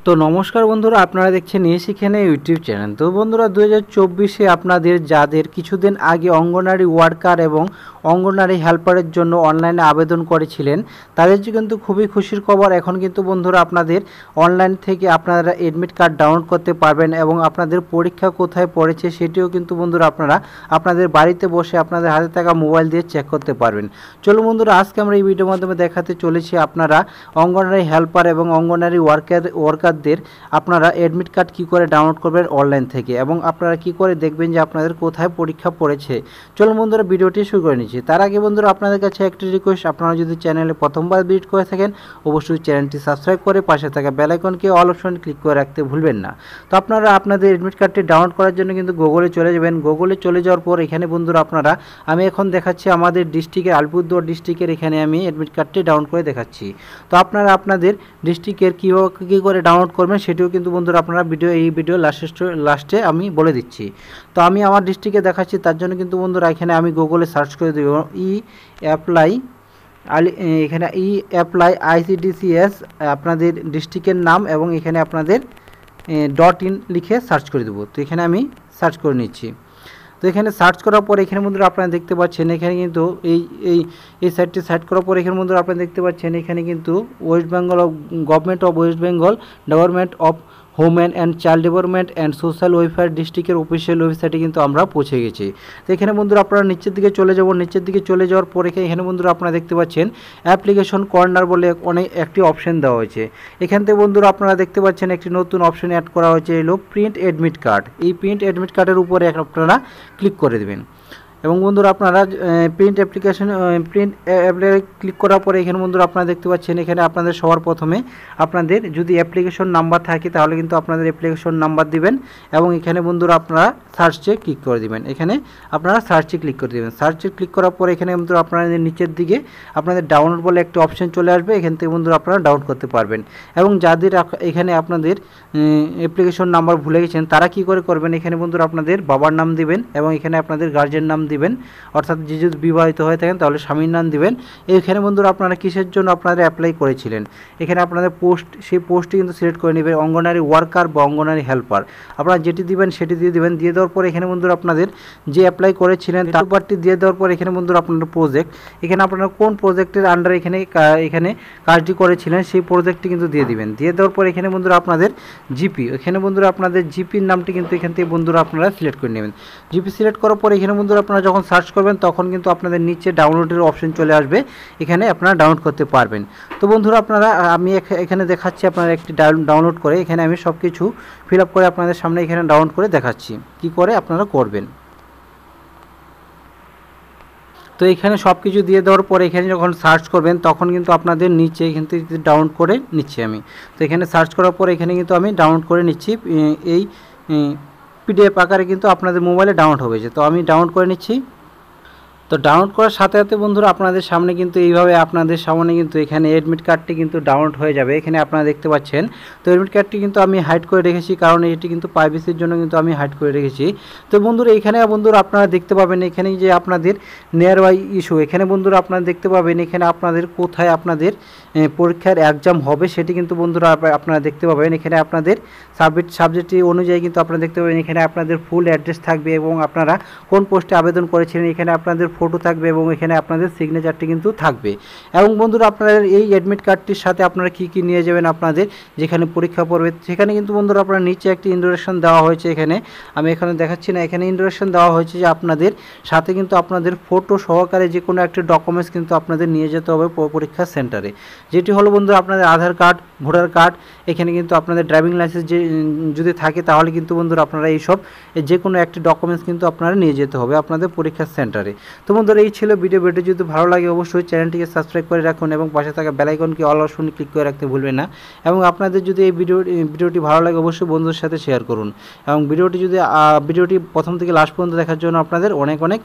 তো নমস্কার বন্ধুরা, আপনারা দেখছেন শিখেনে ইউটিউব চ্যানেল। তো বন্ধুরা 2024-এ আপনাদের যাদের কিছুদিন আগে অঙ্গনওয়াড়ি ওয়ার্কার এবং অঙ্গনওয়াড়ি হেল্পারের জন্য অনলাইনে আবেদন করেছিলেন, তাদের কিন্তু খুবই খুশির খবর। এখন কিন্তু বন্ধুরা আপনাদের অনলাইন থেকে আপনারা এডমিট কার্ড ডাউনলোড করতে পারবেন এবং আপনাদের পরীক্ষা কোথায় পড়েছে সেটিও কিন্তু বন্ধুরা আপনারা আপনাদের বাড়িতে বসে আপনাদের হাতে থাকা মোবাইল দিয়ে চেক করতে পারবেন। চলুন বন্ধুরা, আজকে আমরা এই ভিডিওর মাধ্যমে দেখাতে চলেছি আপনারা অঙ্গনওয়াড়ি হেল্পার এবং অঙ্গনওয়াড়ি ওয়ার্কারদের আপনারা এডমিট কার্ড কী করে ডাউনলোড করবেন অনলাইন থেকে, এবং আপনারা কি করে দেখবেন যে আপনাদের কোথায় পরীক্ষা পড়েছে। চলুন বন্ধুরা, ভিডিওটি শুরু করে নিচ্ছি। তার আগে বন্ধুরা আপনাদের কাছে একটি রিকোয়েস্ট, আপনারা যদি চ্যানেলে প্রথমবার ভিজিট করে থাকেন অবশ্যই চ্যানেলটি সাবস্ক্রাইব করে পাশে থাকা বেল আইকনকে অল অপশন ক্লিক করে রাখতে ভুলবেন না। তো আপনারা আপনাদের এডমিট কার্ডটি ডাউনলোড করার জন্য কিন্তু গুগলে চলে যাবেন। গুগলে চলে যাওয়ার পর এখানে বন্ধুরা আপনারা, আমি এখন দেখাচ্ছি আমাদের ডিস্ট্রিক্টের আলিপুরদুয়ার ডিস্ট্রিক্টের এখানে আমি এডমিট কার্ডটি ডাউনলোড করে দেখাচ্ছি। তো আপনারা আপনাদের ডিস্ট্রিক্টের কী করে ডাউনলোড করবেন সেটিও কিন্তু বন্ধুরা আপনারা এই ভিডিও লাস্টে আমি বলে দিচ্ছি। তো আমি আমার ডিস্ট্রিক্টে দেখাচ্ছি, তার জন্য কিন্তু বন্ধুরা এখানে আমি গুগলে সার্চ করে দেব এখানে অ্যাপ্লাই ICDCS আপনাদের ডিস্ট্রিক্টের নাম এবং এখানে আপনাদের .in লিখে সার্চ করে দেবো। তো এখানে আমি সার্চ করে নিচ্ছি। তো এখানে সার্চ করার পর এখানে বন্ধুরা আপনারা দেখতে পাচ্ছেন এখানে কিন্তু এই সাইটটি সার্চ করার পর এখানে বন্ধুরা আপনারা দেখতে পাচ্ছেন এখানে কিন্তু government of West Bengal development of Homen and child development and social welfare ডিস্ট্রিক্টের অফিসিয়াল ওয়েবসাইটে কিন্তু আমরা পৌঁছে গেছি। তো এখানে বন্ধুরা আপনারা নিচের দিকে চলে যাব। নিচের দিকে চলে যাওয়ার পরে এখানে বন্ধুরা আপনারা দেখতে পাচ্ছেন অ্যাপ্লিকেশন কর্নার বলে একটি অপশন দেওয়া হয়েছে। এখান থেকে বন্ধুরা আপনারা দেখতে পাচ্ছেন একটি নতুন অপশন অ্যাড করা হয়েছে, এলো প্রিন্ট এডমিট কার্ড। এই প্রিন্ট এডমিট কার্ডের উপরে আপনারা ক্লিক করে দেবেন এবং বন্ধুরা আপনারা প্রিন্ট ক্লিক করার পরে এখানে বন্ধুরা আপনারা দেখতে পাচ্ছেন এখানে আপনাদের সবার প্রথমে আপনাদের যদি অ্যাপ্লিকেশন নাম্বার থাকে তাহলে কিন্তু আপনাদের অ্যাপ্লিকেশন নাম্বার দিবেন এবং এখানে বন্ধুরা আপনারা সার্চে ক্লিক করে দিবেন। এখানে আপনারা সার্চে ক্লিক করে দেবেন। সার্চে ক্লিক করার পরে এখানে বন্ধুরা আপনাদের নিচের দিকে আপনাদের ডাউনলোড বলে একটা অপশন চলে আসবে। এখান থেকে বন্ধুরা আপনারা ডাউনলোড করতে পারবেন এবং যাদের এখানে আপনাদের অ্যাপ্লিকেশন নাম্বার ভুলে গেছেন তারা কি করে করবেন, এখানে বন্ধুরা আপনাদের বাবার নাম দিবেন এবং এখানে আপনাদের গার্জেন নাম দিবেন, অর্থাৎ যদি বিবাহিত হয়ে থাকেন তাহলে স্বামীর নাম দিবেন। এইখানে বন্ধুরা আপনারা কিসের জন্য আপনারা অ্যাপ্লাই করেছিলেন এখানে আপনাদের পোস্ট, সেই পোস্টটি কিন্তু সিলেক্ট করে নেবেন, অঙ্গনওয়াড়ি ওয়ার্কার বা অঙ্গনওয়াড়ি হেল্পার। আপনারা যেটি দিবেন সেটি দিয়ে দিবেন। দিয়ে দেওয়ার পর এখানে বন্ধুরা আপনাদের যে অ্যাপ্লাই করেছিলেন তারপরটি দিয়ে দেওয়ার পর এখানে বন্ধুরা আপনাদের প্রজেক্ট, এখানে আপনারা কোন প্রজেক্টের আন্ডারে এখানে কাজটি করেছিলেন সেই প্রজেক্টটি কিন্তু দিয়ে দিবেন। দিয়ে দেওয়ার পর এখানে বন্ধুরা আপনাদের জিপি, এখানে বন্ধুরা আপনাদের জিপির নামটি কিন্তু এখান থেকে বন্ধুরা আপনারা সিলেক্ট করে নেবেন। জিপি সিলেক্ট করার পর এখানে বন্ধুরা আপনারা যখন সার্চ করবেন তখন কিন্তু আপনাদের নিচে ডাউনলোডের অপশন চলে আসবে, এখানে আপনারা ডাউনলোড করতে পারবেন। তো বন্ধুরা আপনারা আমি এখানে দেখাচ্ছি আপনারা একটি ডাউনলোড করে, এখানে আমি সব কিছু ফিল আপ করে আপনাদের সামনে এখানে ডাউনলোড করে দেখাচ্ছি কি করে আপনারা করবেন। তো এখানে সব কিছু দিয়ে দেওয়ার পরে এখানে যখন সার্চ করবেন তখন কিন্তু আপনাদের নিচে এখান থেকে ডাউনলোড করে নিচ্ছি আমি। তো এখানে সার্চ করার পরে এখানে কিন্তু আমি ডাউনলোড করে নিচ্ছি, এই PDF আকারে কিন্তু আপনাদের মোবাইলে ডাউনলোড হয়েছে। তো আমি ডাউনলোড করে নিচ্ছি। তো ডাউনলোড করার সাথে সাথে বন্ধুরা আপনাদের সামনে কিন্তু এইভাবে আপনাদের সামনে কিন্তু এখানে এডমিট কার্ডটি কিন্তু ডাউনলোড হয়ে যাবে। এখানে আপনারা দেখতে পাচ্ছেন। তো এডমিট কার্ডটি কিন্তু আমি হাইড করে রেখেছি, কারণ এটি কিন্তু প্রাইভেসির জন্য কিন্তু আমি হাইড করে রেখেছি। তো বন্ধুরা এখানে বন্ধুরা আপনারা দেখতে পাবেন এখানে যে আপনাদের নিয়ার বাই ইস্যু, এখানে বন্ধুরা আপনারা দেখতে পাবেন এখানে আপনাদের কোথায় আপনাদের পরীক্ষার এক্সাম হবে সেটি কিন্তু বন্ধুরা আপনারা দেখতে পাবেন। এখানে আপনাদের সাবজেক্ট অনুযায়ী কিন্তু আপনারা দেখতে পাবেন এখানে আপনাদের ফুল অ্যাড্রেস থাকবে এবং আপনারা কোন পোস্টে আবেদন করেছিলেন, এখানে আপনাদের ফটো থাকবে এবং এখানে আপনাদের সিগনেচারটি কিন্তু থাকবে। এবং বন্ধুরা আপনাদের এই অ্যাডমিট কার্ডটির সাথে আপনারা কি নিয়ে যাবেন আপনাদের যেখানে পরীক্ষা পড়বে সেখানে কিন্তু বন্ধুরা আপনারা নিচে একটি ইন্ট্রোডাকশন দেওয়া হয়েছে। এখানে আমি এখানে দেখাচ্ছি না, এখানে ইন্ট্রোডাকশন দেওয়া হয়েছে যে আপনাদের সাথে কিন্তু আপনাদের ফটো সহকারে যে কোনো একটি ডকুমেন্টস কিন্তু আপনাদের নিয়ে যেতে হবে পরীক্ষা সেন্টারে, যেটি হলো বন্ধুরা আপনাদের আধার কার্ড, ভোটার কার্ড, এখানে কিন্তু আপনাদের ড্রাইভিং লাইসেন্স যদি থাকে তাহলে কিন্তু বন্ধুরা আপনারা এইসব যে কোনো একটি ডকুমেন্টস কিন্তু আপনারা নিয়ে যেতে হবে আপনাদের পরীক্ষা সেন্টারে। তো বন্ধুরা এই ছিল ভিডিওটি যদি ভালো লাগে অবশ্যই চ্যানেলটিকে সাবস্ক্রাইব করে রাখুন এবং পাশে থাকা বেল আইকনকে অল অপশন ক্লিক করে রাখতে ভুলবেন না। এবং আপনাদের যদি এই ভিডিওটি ভালো লাগে অবশ্যই বন্ধুদের সাথে শেয়ার করুন এবং ভিডিওটি প্রথম থেকে লাস্ট পর্যন্ত দেখার জন্য আপনাদের অনেক